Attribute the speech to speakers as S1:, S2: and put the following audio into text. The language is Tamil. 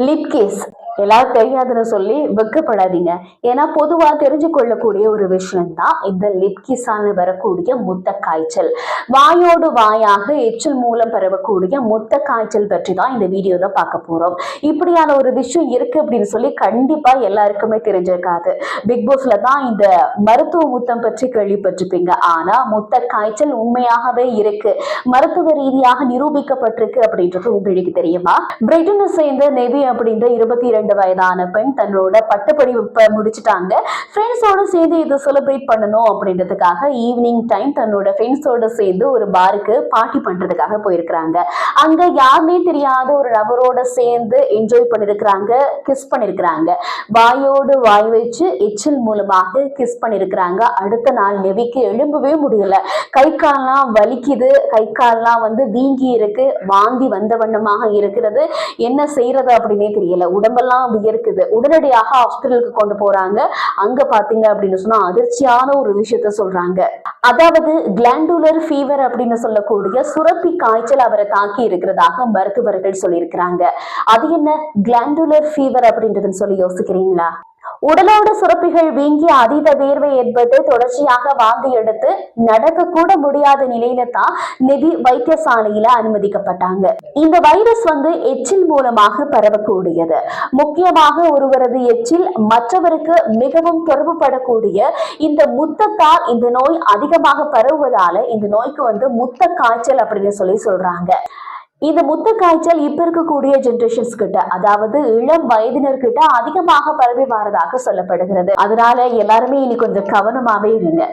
S1: லிப் கிஸ் எல்லாரும் தெரியாதுன்னு சொல்லி வெக்கப்படாதீங்க. ஏன்னா பொதுவா தெரிஞ்சு கொள்ளக்கூடிய ஒரு விஷயம் தான் இந்த லிப் கிஸ்ஸால வரக்கூடிய முத்த காய்ச்சல். வாயோடு வாயாக எச்சில் மூலம் பரவக்கூடிய முத்த காய்ச்சல் பற்றி தான் இந்த வீடியோல பார்க்க போறோம். இப்படியான ஒரு விஷயம் இருக்கு அப்படின்னு சொல்லி கண்டிப்பா எல்லாருக்குமே தெரிஞ்சிருக்காது. பிக் பாஸ்ல தான் இந்த மருத்துவ முத்தம் பற்றி கேள்விப்பட்டிருப்பீங்க. ஆனா முத்த காய்ச்சல் உண்மையாகவே இருக்கு, மருத்துவ ரீதியாக நிரூபிக்கப்பட்டிருக்கு அப்படின்றது உங்களுக்கு தெரியுமா? பிரிட்டனை சேர்ந்த நெவி அப்படின்ற 22 வயதான பெண் தன்னோட பட்டப்படிப்பை முடிச்சுட்டாங்க. ஃப்ரெண்ட்ஸோட சேர்ந்து இதை செலிப்ரேட் பண்ணணும் அப்படின்றதுக்காக ஈவினிங் டைம் தன்னோட ஃப்ரெண்ட்ஸோட சேர்ந்து ஒரு பாருக்கு பார்ட்டி பண்றதுக்காக போயிருக்கிறாங்க. அங்க யாருமே தெரியாத ஒரு நபரோட சேர்ந்து என்ஜாய் பண்ணிருக்கிறாங்க, கிஸ் பண்ணிருக்கிறாங்க. வாயோடு வாய் வச்சு எச்சில் மூலமாக கிஸ் பண்ணிருக்கிறாங்க. அடுத்த நாள் நெவிக்கு எழும்பவே முடியல, கை கால்லாம் வலிக்குது, கை கால்லாம் வீங்கி இருக்கு, வாந்தி வந்த வண்ணமாக இருக்கிறது, என்ன செய்யறது அப்படின்னே தெரியல, உடம்பெல்லாம் இருக்குது. உடனடியாக ஹாஸ்பிட்டலுக்கு கொண்டு போறாங்க. அங்க பாத்தீங்க அப்படின்னு சொன்னா அதிர்ச்சியான ஒரு விஷயத்த சொல்றாங்க. அதாவது கிளாண்டுலர் ஃபீவர் அப்படின்னு சொல்லக்கூடிய சுரப்பி காய்ச்சல் அவரை தாக்கி இருக்கிறதாக மருத்துவர்கள் சொல்லியிருக்கிறாங்க. அது என்ன கிளாண்டுலர் ஃபீவர் அப்படின்றதுன்னு சொல்லி யோசிக்கிறீங்களா? உடலோட சுரப்பிகள் வீங்கி அதீத வேர்வை ஏற்பட்டு தொடர்ச்சியாக வாந்தி எடுத்து நடக்க கூட முடியாத நிலையில தான் நெவி வைத்தியசாலையில அனுமதிக்கப்பட்டாங்க. இந்த வைரஸ் எச்சில் மூலமாக பரவக்கூடியது. முக்கியமாக ஒருவரது எச்சில் மற்றவருக்கு மிகவும் தொடர்புபடக்கூடிய இந்த முத்தத்தால் இந்த நோய் அதிகமாக பரவுவதால இந்த நோய்க்கு முத்த காய்ச்சல் அப்படின்னு சொல்றாங்க. இந்த முத்த காய்ச்சல் இப்ப இருக்கக்கூடிய ஜெனரேஷன்ஸ் கிட்ட, அதாவது இளம் வயதினர்கிட்ட அதிகமாக பரவி வரதாக சொல்லப்படுகிறது. அதனால எல்லாருமே இனி கொஞ்சம் கவனமாவே இருங்க.